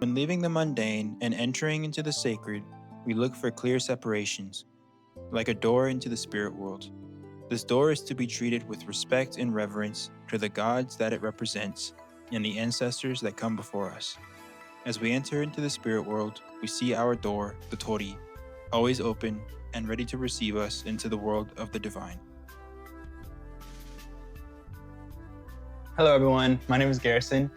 When leaving the mundane and entering into the sacred, we look for clear separations, like a door into the spirit world. This door is to be treated with respect and reverence to the gods that it represents and the ancestors that come before us. As we enter into the spirit world, we see our door, the Torii, always open and ready to receive us into the world of the divine. Hello everyone, my name is Garrison,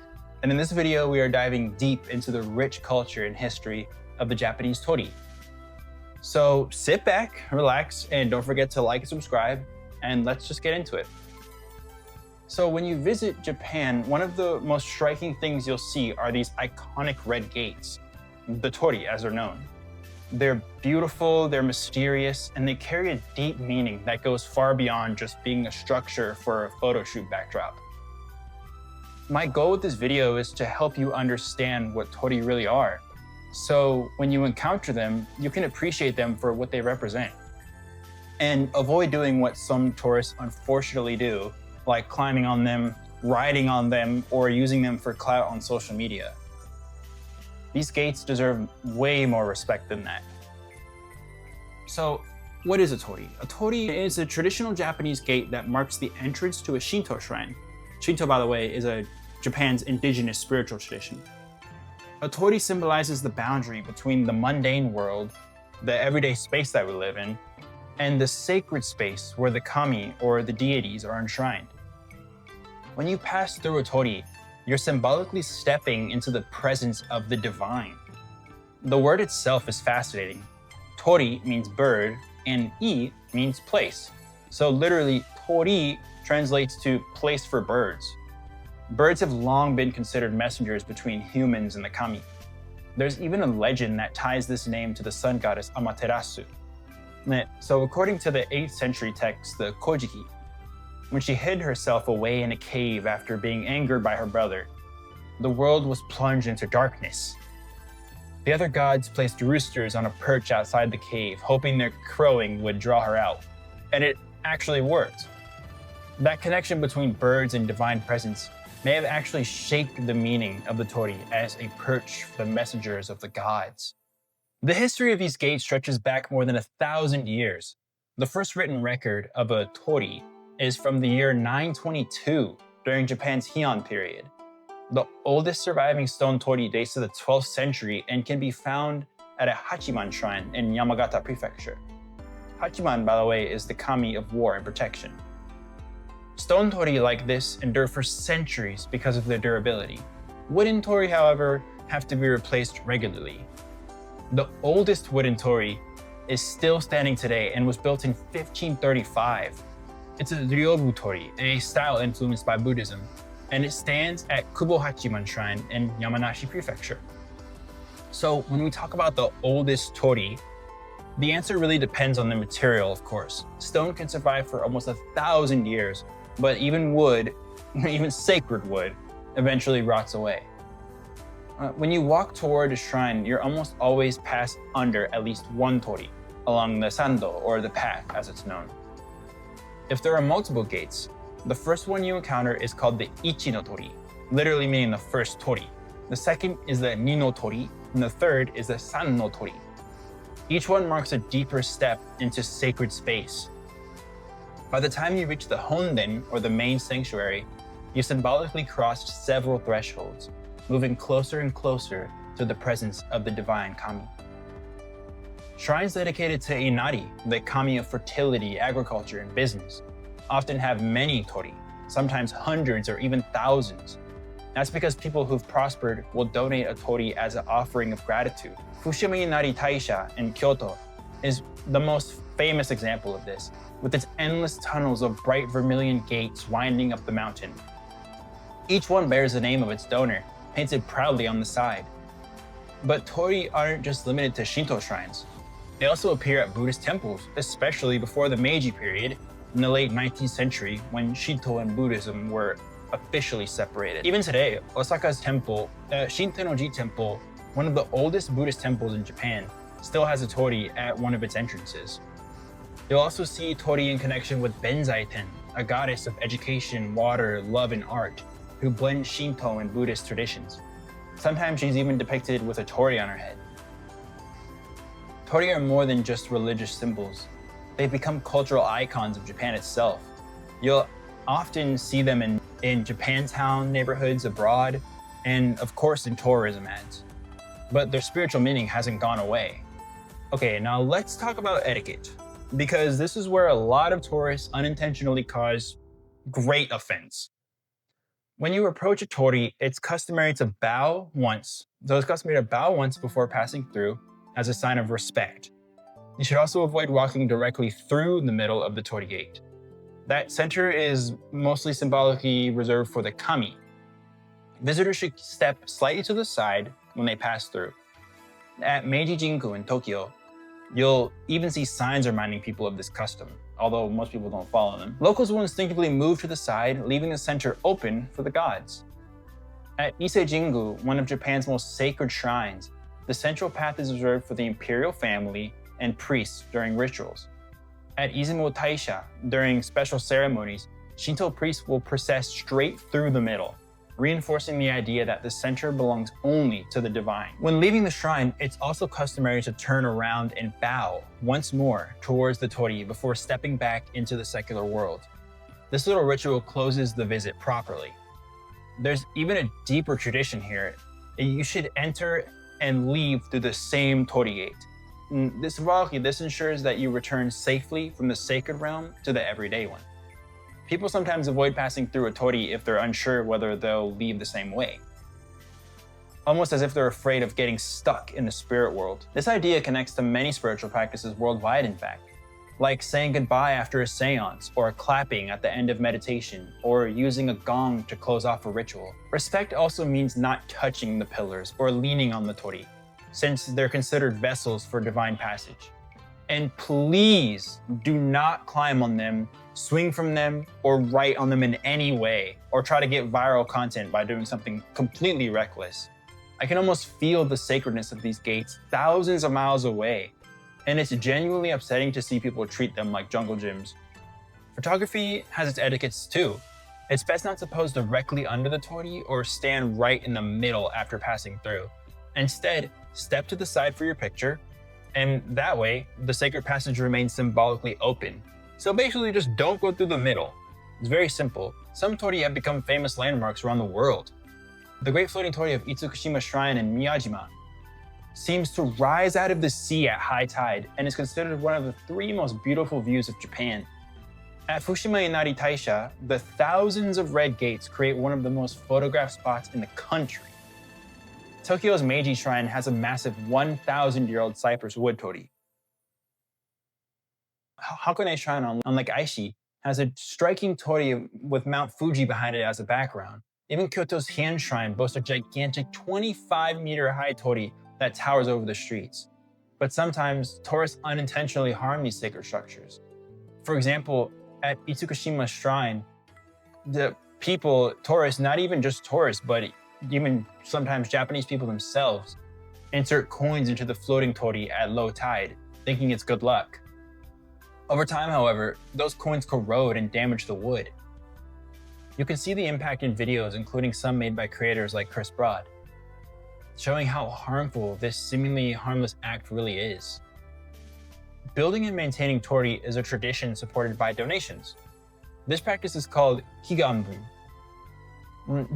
and in this video we are diving deep into the rich culture and history of the Japanese Torii. So sit back, relax, and don't forget to like and subscribe, and let's just get into it. So when you visit Japan, one of the most striking things you'll see are these iconic red gates, the Torii as they're known. They're beautiful, they're mysterious, and they carry a deep meaning that goes far beyond just being a structure for a photo shoot backdrop. My goal with this video is to help you understand what Torii really are. So when you encounter them, you can appreciate them for what they represent. And avoid doing what some tourists unfortunately do, like climbing on them, riding on them, or using them for clout on social media. These gates deserve way more respect than that. So what is a Torii? A Torii is a traditional Japanese gate that marks the entrance to a Shinto shrine. Shinto, by the way, is Japan's indigenous spiritual tradition. A Torii symbolizes the boundary between the mundane world, the everyday space that we live in, and the sacred space where the kami, or the deities, are enshrined. When you pass through a Torii, you're symbolically stepping into the presence of the divine. The word itself is fascinating. Torii means bird, and I means place. So literally, Torii translates to place for birds. Birds have long been considered messengers between humans and the kami. There's even a legend that ties this name to the sun goddess Amaterasu. So according to the 8th century text, the Kojiki, when she hid herself away in a cave after being angered by her brother, the world was plunged into darkness. The other gods placed roosters on a perch outside the cave, hoping their crowing would draw her out. And it actually worked. That connection between birds and divine presence may have actually shaped the meaning of the Torii as a perch for the messengers of the gods. The history of these gates stretches back more than 1,000 years. The first written record of a Torii is from the year 922 during Japan's Heian period. The oldest surviving stone Torii dates to the 12th century and can be found at a Hachiman shrine in Yamagata Prefecture. Hachiman, by the way, is the kami of war and protection. Stone Torii like this endure for centuries because of their durability. Wooden Torii, however, have to be replaced regularly. The oldest wooden Torii is still standing today and was built in 1535. It's a Ryobu Torii, a style influenced by Buddhism, and it stands at Kubo Hachiman Shrine in Yamanashi Prefecture. So when we talk about the oldest Torii, the answer really depends on the material, of course. Stone can survive for almost 1,000 years, but even wood, even sacred wood, eventually rots away. When you walk toward a shrine, you're almost always pass under at least one Torii, along the sando, or the path as it's known. If there are multiple gates, the first one you encounter is called the Ichi no Torii, literally meaning the first Torii. The second is the Ni no Torii, and the third is the San no Torii. Each one marks a deeper step into sacred space. By the time you reach the Honden, or the main sanctuary, you symbolically crossed several thresholds, moving closer and closer to the presence of the divine kami. Shrines dedicated to Inari, the kami of fertility, agriculture, and business, often have many Torii, sometimes hundreds or even thousands. That's because people who've prospered will donate a Torii as an offering of gratitude. Fushimi Inari Taisha in Kyoto is the most famous example of this, with its endless tunnels of bright vermilion gates winding up the mountain. Each one bears the name of its donor, painted proudly on the side. But Torii aren't just limited to Shinto shrines. They also appear at Buddhist temples, especially before the Meiji period in the late 19th century when Shinto and Buddhism were officially separated. Even today, Osaka's temple, Shinto-ji Temple, one of the oldest Buddhist temples in Japan, still has a Torii at one of its entrances. You'll also see Torii in connection with Benzaiten, a goddess of education, water, love, and art, who blend Shinto and Buddhist traditions. Sometimes she's even depicted with a torii on her head. Torii are more than just religious symbols. They've become cultural icons of Japan itself. You'll often see them in Japantown neighborhoods abroad, and of course in tourism ads. But their spiritual meaning hasn't gone away. Okay, now let's talk about etiquette, because this is where a lot of tourists unintentionally cause great offense. When you approach a torii, it's customary to bow once. So it's customary to bow once before passing through as a sign of respect. You should also avoid walking directly through the middle of the torii gate. That center is mostly symbolically reserved for the kami. Visitors should step slightly to the side when they pass through. At Meiji Jingu in Tokyo, you'll even see signs reminding people of this custom, although most people don't follow them. Locals will instinctively move to the side, leaving the center open for the gods. At Ise Jingu, one of Japan's most sacred shrines, the central path is reserved for the imperial family and priests during rituals. At Izumo Taisha, during special ceremonies, Shinto priests will process straight through the middle, reinforcing the idea that the center belongs only to the divine. When leaving the shrine, it's also customary to turn around and bow once more towards the torii before stepping back into the secular world. This little ritual closes the visit properly. There's even a deeper tradition here. You should enter and leave through the same torii gate. Symbolically, this ensures that you return safely from the sacred realm to the everyday one. People sometimes avoid passing through a torii if they're unsure whether they'll leave the same way, almost as if they're afraid of getting stuck in the spirit world. This idea connects to many spiritual practices worldwide, in fact, like saying goodbye after a seance, or clapping at the end of meditation, or using a gong to close off a ritual. Respect also means not touching the pillars or leaning on the torii, since they're considered vessels for divine passage. And please do not climb on them, swing from them, or write on them in any way, or try to get viral content by doing something completely reckless. I can almost feel the sacredness of these gates thousands of miles away, and it's genuinely upsetting to see people treat them like jungle gyms. Photography has its etiquettes too. It's best not to pose directly under the torii or stand right in the middle after passing through. Instead, step to the side for your picture, and that way, the sacred passage remains symbolically open. So basically, just don't go through the middle. It's very simple. Some torii have become famous landmarks around the world. The Great Floating Torii of Itsukushima Shrine in Miyajima seems to rise out of the sea at high tide and is considered one of the 3 most beautiful views of Japan. At Fushima Inari Taisha, the thousands of red gates create one of the most photographed spots in the country. Tokyo's Meiji Shrine has a massive 1,000-year-old cypress wood torii. Hakone Shrine on Lake Aichi has a striking torii with Mount Fuji behind it as a background. Even Kyoto's Heian Shrine boasts a gigantic 25-meter-high torii that towers over the streets. But sometimes, tourists unintentionally harm these sacred structures. For example, at Itsukushima Shrine, the people, tourists, not even just tourists, but even sometimes Japanese people themselves, insert coins into the floating torii at low tide, thinking it's good luck. Over time, however, those coins corrode and damage the wood. You can see the impact in videos, including some made by creators like Chris Broad, showing how harmful this seemingly harmless act really is. Building and maintaining torii is a tradition supported by donations. This practice is called higanbun.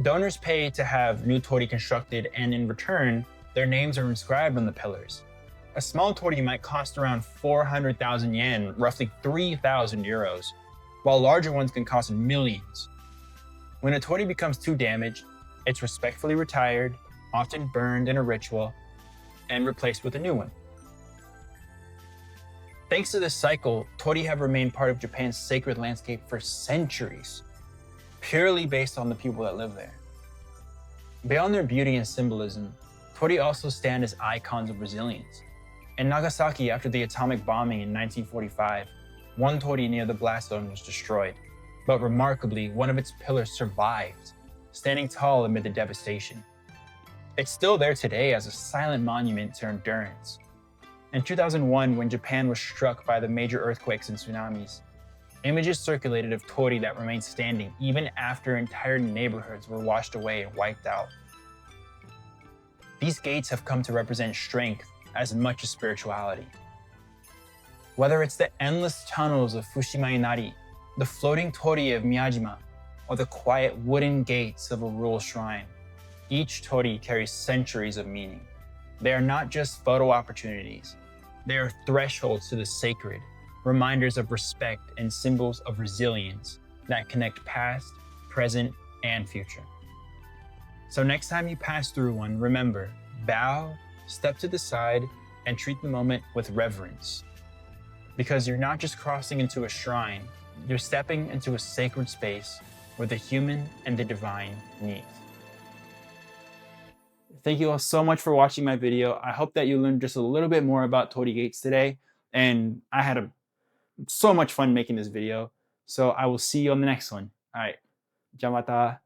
Donors pay to have new torii constructed, and in return, their names are inscribed on the pillars. A small torii might cost around 400,000 yen, roughly 3,000 euros, while larger ones can cost millions. When a torii becomes too damaged, it's respectfully retired, often burned in a ritual, and replaced with a new one. Thanks to this cycle, torii have remained part of Japan's sacred landscape for centuries, purely based on the people that live there. Beyond their beauty and symbolism, torii also stand as icons of resilience. In Nagasaki, after the atomic bombing in 1945, one torii near the blast zone was destroyed, but remarkably, one of its pillars survived, standing tall amid the devastation. It's still there today as a silent monument to endurance. In 2001, when Japan was struck by the major earthquakes and tsunamis, images circulated of torii that remained standing even after entire neighborhoods were washed away and wiped out. These gates have come to represent strength as much as spirituality. Whether it's the endless tunnels of Fushima Inari, the floating torii of Miyajima, or the quiet wooden gates of a rural shrine, each torii carries centuries of meaning. They are not just photo opportunities. They are thresholds to the sacred, reminders of respect and symbols of resilience that connect past, present, and future. So next time you pass through one, remember, bow, step to the side, and treat the moment with reverence. Because you're not just crossing into a shrine, you're stepping into a sacred space where the human and the divine meet. Thank you all so much for watching my video. I hope that you learned just a little bit more about Torii gates today, and I had so much fun making this video. So I will see you on the next one. All right, jamata.